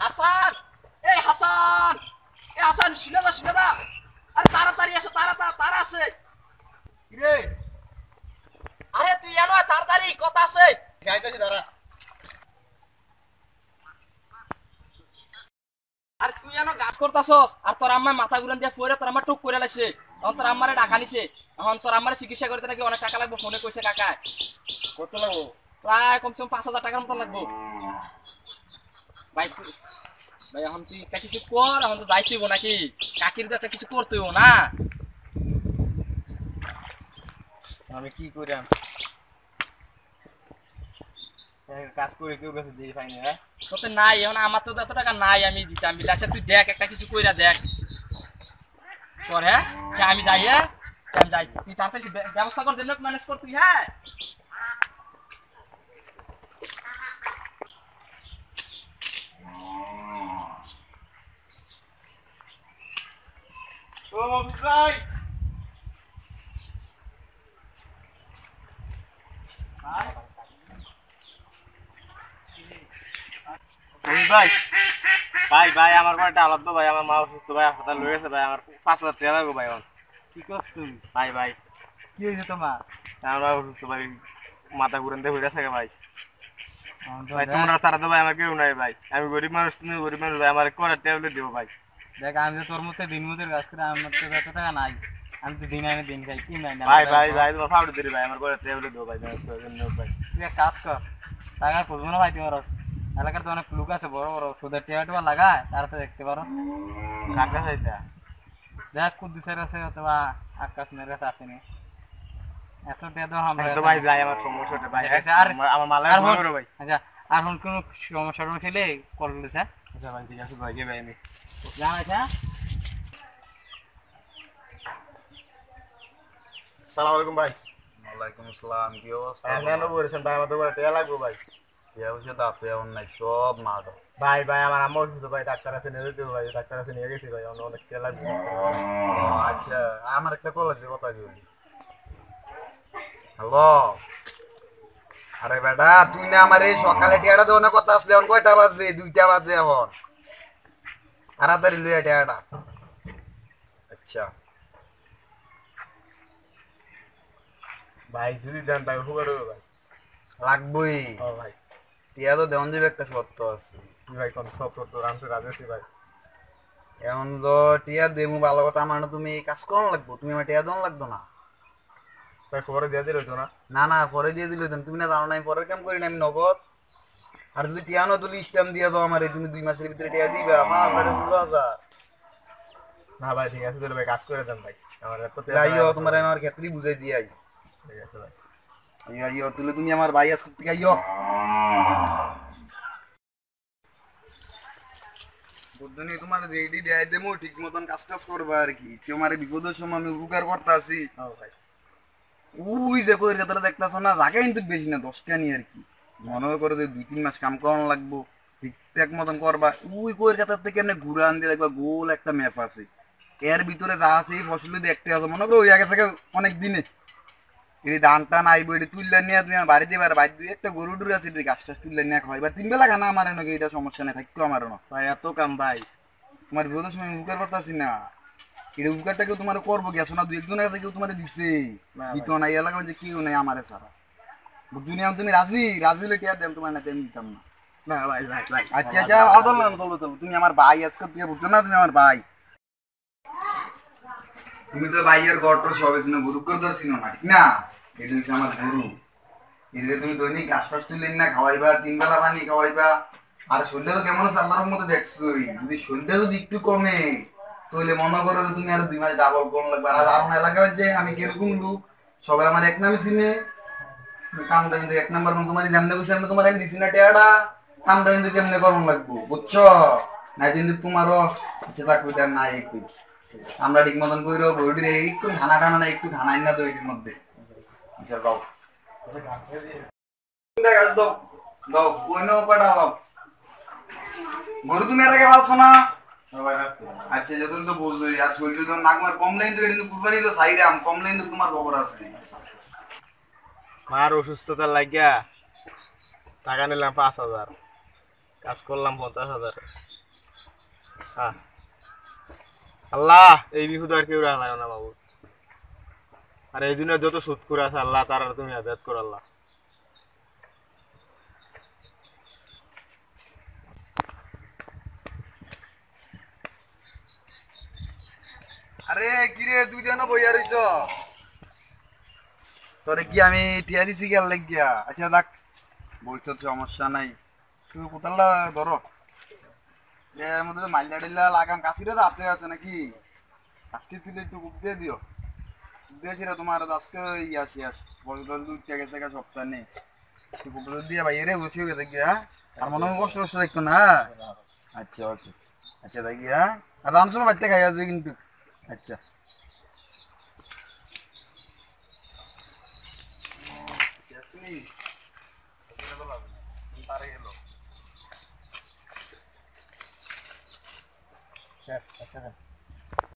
হাসান, এই হাসান, এই হাসান, শুনে যা, শুনে যা। আরে তাড়াতাড়ি এসো, তাড়া আছে। রে আরে তুই এনো তাড়াতাড়ি, কথা আছে। যাইতেছি দাঁড়া। আর তুই এনো গাছ করতাছস, আর তোর আম্মা মাথা ঘুরান দিয়ে পড়ে তোর আম্মা টুক করে লাইছে। এখন তোর আম্মারে ডাকা নিছে, এখন তোর আম্মারে চিকিৎসা করতে নাকি অনেক টাকা লাগবে, ফোনে কইছে কাকা। কত লাগবো? প্রায় কমসে কম 5,000 টাকার মতো লাগবো। ভাই ভাই এখন তুই একটা কিছু কর, এখন তো যাইতে হইব নাকি, কাকির তো একটা কিছু করতে হইব না। আমি কি করিম? কাজ করে কেউ কাছে দিয়ে পাইনি। হ্যাঁ তোতে নাই, এখন আমার তো এত টাকা নাই আমি দিতাম বিলে। আচ্ছা তুই দেখ, একটা কিছু কইরা দেখ কর। হ্যাঁ আচ্ছা আমি যাই, হ্যাঁ আমি যাই, তুই তাড়াতাড়ি ব্যবস্থা কর, দিন ম্যানেজ কর তুই। হ্যাঁ ও মফিজ ভাই, ভাই ভাই ভাই আমার একটা আলাপ ভাই, আমার মা অসুস্থ ভাই, হাসপাতাল লয়ে গেছে ভাই, আমার 5,000 টাকা লাগবে ভাই। এখন কি করছ তুই? ভাই ভাই কি হয়েছে তোমার? আমার মা অসুস্থ ভাই, মাথা ঘুরান দিয়ে হয়ে থাকে ভাই। ভাই তোমরা তারা তো ভাই আমার কেউ নাই ভাই, আমি গরিব মানুষ, তুমি গরিব মানুষ ভাই, আমার করার ট্যাবলেট দিব ভাই। দেখ আমি তো তোর মধ্যে দিন মধ্যে কাজ করে, আমার তো এত টাকা নাই। আমি তো দিন আনে দিন খাই, কি নাই না ভাই ভাই ভাই তোমার ফাউড দিই ভাই, আমার করার ট্যাবলেট দিব ভাই, ম্যানেজ করার জন্য ভাই। তুই এক কাজ কর, টাকা খুঁজবো না ভাই। তোমার এলাকার তো অনেক লোক আছে বড় বড়, সুদের টিয়া টিয়া লাগায়, তারা তো দেখতে পারো। কাকা চাইতা দেখ কুদ্দুসের আছে অথবা আকাশ মেয়ের কাছে আসেনি, এত টিয়া তো আমরা তো ভাই ভাই আমার সমস্যাটা ভাই, আচ্ছা, আর আমার মালা আর মনে করো ভাই। আচ্ছা আর কোন সমস্যা হলে কল দিছে। আচ্ছা ভাই ঠিক আছে ভাই, কে ভাই আমি জানা আছে। আসসালামু আলাইকুম ভাই। ওয়ালাইকুম আসসালাম, কি অবস্থা? হ্যাঁ কেন বলেছেন ভাই, আমার তো করে টিয়া লাগবে ভাই। অবশ্য দাপে অন্যায় সব মাঠ। ভাই ভাই আমার আম্মা অসুস্থ ভাই, ডাক্তার আছে নিয়ে যেতে হবে ভাই, ডাক্তার আছে নিয়ে গেছি ভাই, অনেক অনেক টিয়া লাগবে। আচ্ছা, আমার একটা কল আছে, কথা বলি। হ্যালো, আরে বেটা তুই না আমার এই সকালে টিয়াটা দেওয়ার কথা আসলে, এখন কয়টা বাজে? 2টা বাজে এখন। তাড়াতাড়ি লইয়া টিয়াটা। আচ্ছা ভাই যদি দেন ভাই উপকার হবে ভাই। লাগবই, ও ভাই টিয়া তো দেওয়ান যাবে, একটা শর্ত আছে। কি ভাই কোন সব সব রাম তো রাজেছি ভাই। এখন তো টিয়া দেবো ভালো কথা, আমার না তুমি এই কাজ করানো লাগবো, তুমি আমার টিয়া দেওয়ান লাগতো না। ভাই পরে দিয়ে দিল তো না? না না, পরে দিয়ে দিলে তুমি না জানো না আমি পরের কাম করি না, আমি নগদ। আর যদি টিয়া না তুলি স্ট্যাম্প দিয়ে দাও আমার, তুমি 2 মাসের ভিতরে টিয়া দিবা 5,000 15,000। না ভাই ঠিক আছে, তাহলে ভাই কাজ করে দেন ভাই, আমার এত আইও তোমার আমি আমার ক্ষেত্রেই বুঝাই দিয়ে আই। ঠিক আছে ভাই। আইও তুলে তুমি আমার ভাই আজকে থেকে আইও। বুদ্ধনি তোমার যেইটি দেয় দেবো, ঠিক মতন কাজ টাজ করবা আর কি। তোমার বিপদের সময় আমি উপকার করতে আসি। ও ভাই ওই যে কই কথাটা দেখতেছ না, জায়গা কিন্তু বেশি না, 10টা নিয়ে আর কি। মনে করে যে 2-3 মাস কাম করানো লাগবো, ঠিকঠাক মতন করবা। ওই কই কথার থেকে এমনি ঘুরে আন দিয়ে দেখবা গোল একটা ম্যাপ আছে, এর ভিতরে যা আছে এই ফসল দেখতে আছে। মনে করো ওই আগে থেকে অনেক দিনে এই ধান টান আইবো, এটি তুললে নিয়ে তুমি আমার বাড়িতে এবার বাড়ি দিয়ে একটা গরু টুরু আছে, গাছ টাছ তুললে নিয়ে খাওয়াই বা 3 বেলা খানা আমার নাকি, এটা সমস্যা নেই, থাকতো আমার না। ভাই এত কাম ভাই। তোমার বিপদের সময় উপকার করতেছি না, এটা উপকারটা কেউ তোমার করবো গেছো না, 2-1 কাছে কেউ তোমার দিচ্ছে দিত না, এই এলাকা যে কেউ নেই আমার ছাড়া। বুঝুনি তুমি রাজি রাজি হলে টিয়া দেন, তোমার না আমি দিতাম না। না ভাই ভাই ভাই আচ্ছা আচ্ছা আদল না, চলো চলো, তুমি আমার ভাই আজকে তুই বুঝছো না, তুমি আমার ভাই। তুমি তো ভাইয়ের গড়টা সবে ছিল, গরু করে ধরছিল না, ঠিক না? এটা হচ্ছে আমার গরু। এদিকে তুমি দৈনিক ঘাস টাস তুললেন না, খাওয়াইবা 3 বেলা পানি খাওয়াইবা। আর শরীরটা তো কেমন আছে আল্লাহর মতো দেখছোই, যদি শরীরটা যদি একটু কমে তাহলে মনে করো যে তুমি আর 2 মাস ডাবল কম লাগবে। আর আমার এলাকায় যে আমি কিরকম লোক, সবাই আমার এক নামে চিনে। কামটা কিন্তু 1 নাম্বার তোমার যেমন বুঝছি, আমি তোমার আমি দিছি না টেয়াটা, কামটা কিন্তু কেমনে করুন লাগবো, বুঝছো? না কিন্তু তোমারও ইচ্ছে থাকবে তার না একটু আমরা ঠিক মতন কইরো গরুটির একটু খানা টানা না, একটু খানাই না তো এটির মধ্যে। আচ্ছা দাও দাও দাও, কোন কটা দাও। গরু তুমি এর আগে ভাবছো না? আচ্ছা যতদিন তো বুঝছোই, আর শরীর যখন নাকমার কমলেন তো এটা কিন্তু কুরবানি তো সাইরাম কমলেন তো তোমার খবর আছে। মার অসুস্থতার লাগিয়া টাকা নিলাম 5,000, কাজ করলাম 50,000। হ্যাঁ আল্লাহ এই বিহুদ আর কেউ রাখলাম না বাবু। আর এই দিনে যত সুদ করে আছে আল্লাহ তারা তুমি আদাত কর আল্লাহ। আরে কিরে তুই যেন বইয়া রইছ, তোরে কি আমি টিয়া দিছি গেল লাগিয়া? আচ্ছা দেখ বলছো সমস্যা নাই, তুই কোথাও ধরো এর মধ্যে মাইলা ডিল্লা লাগাম, কাশিরে তো হাতে আছে নাকি? কাশটি তুলে একটু কুপ দিয়ে দিও, দিয়েছি রে তোমার আজকে ইয়াস ইয়াস বলতো 2 গেছে সপ্তাহ নেই, তুই কুপ দিয়ে বাইরে বসে গেছে গিয়া, আর মনে হয় কষ্ট কষ্ট দেখতো না। আচ্ছা ওকে, আচ্ছা দেখি হ্যাঁ, আর রাম সময় বাচ্চা খাই আসবে কিন্তু। আচ্ছা আচ্ছা